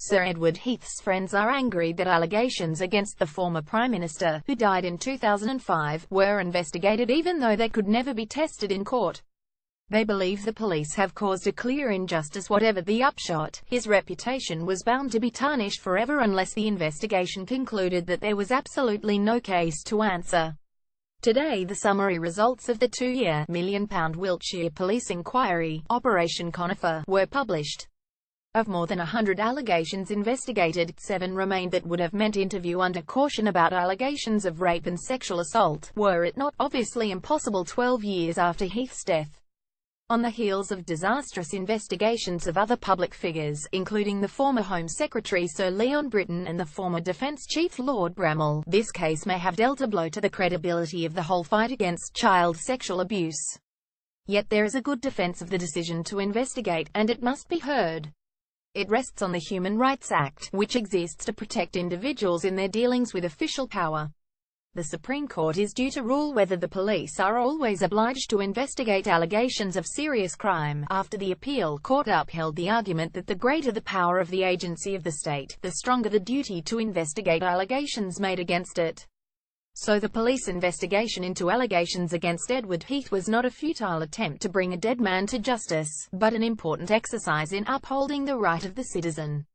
Sir Edward Heath's friends are angry that allegations against the former Prime Minister, who died in 2005, were investigated even though they could never be tested in court. They believe the police have caused a clear injustice. Whatever the upshot, his reputation was bound to be tarnished forever unless the investigation concluded that there was absolutely no case to answer. Today the summary results of the two-year, £1 million Wiltshire police inquiry, Operation Conifer, were published. Of more than 100 allegations investigated, 7 remained that would have meant interview under caution about allegations of rape and sexual assault, were it not obviously impossible 12 years after Heath's death. On the heels of disastrous investigations of other public figures, including the former Home Secretary Sir Leon Brittan and the former Defence Chief Lord Bramall, this case may have dealt a blow to the credibility of the whole fight against child sexual abuse. Yet there is a good defence of the decision to investigate, and it must be heard. It rests on the Human Rights Act, which exists to protect individuals in their dealings with official power. The Supreme Court is due to rule whether the police are always obliged to investigate allegations of serious crime. After the appeal court upheld the argument that the greater the power of the agency of the state, the stronger the duty to investigate allegations made against it. So the police investigation into allegations against Edward Heath was not a futile attempt to bring a dead man to justice, but an important exercise in upholding the right of the citizen.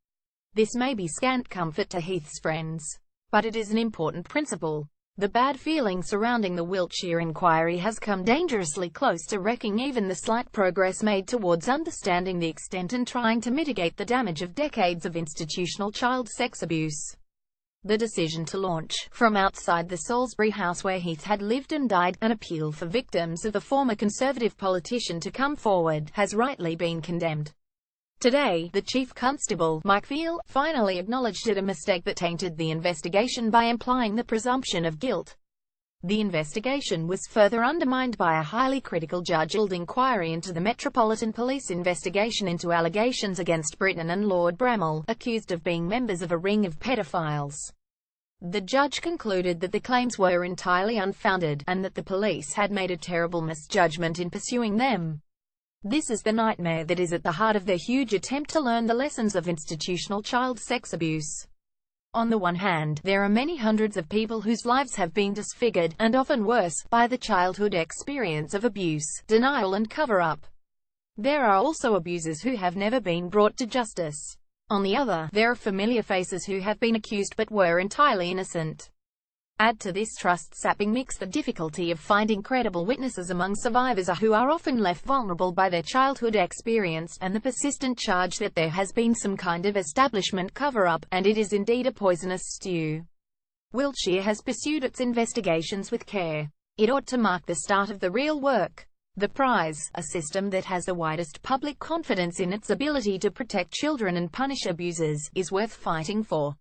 This may be scant comfort to Heath's friends, but it is an important principle. The bad feeling surrounding the Wiltshire inquiry has come dangerously close to wrecking even the slight progress made towards understanding the extent and trying to mitigate the damage of decades of institutional child sex abuse. The decision to launch, from outside the Salisbury house where Heath had lived and died, an appeal for victims of the former Conservative politician to come forward, has rightly been condemned. Today, the Chief Constable, Mike Veal, finally acknowledged it a mistake that tainted the investigation by implying the presumption of guilt. The investigation was further undermined by a highly critical judge-led inquiry into the Metropolitan Police investigation into allegations against Brittan and Lord Bramall, accused of being members of a ring of pedophiles. The judge concluded that the claims were entirely unfounded, and that the police had made a terrible misjudgment in pursuing them. This is the nightmare that is at the heart of their huge attempt to learn the lessons of institutional child sex abuse. On the one hand, there are many hundreds of people whose lives have been disfigured, and often worse, by the childhood experience of abuse, denial and cover-up. There are also abusers who have never been brought to justice. On the other, there are familiar faces who have been accused but were entirely innocent. Add to this trust-sapping mix the difficulty of finding credible witnesses among survivors who are often left vulnerable by their childhood experience, and the persistent charge that there has been some kind of establishment cover-up, and it is indeed a poisonous stew. Wiltshire has pursued its investigations with care. It ought to mark the start of the real work. The prize, a system that has the widest public confidence in its ability to protect children and punish abusers, is worth fighting for.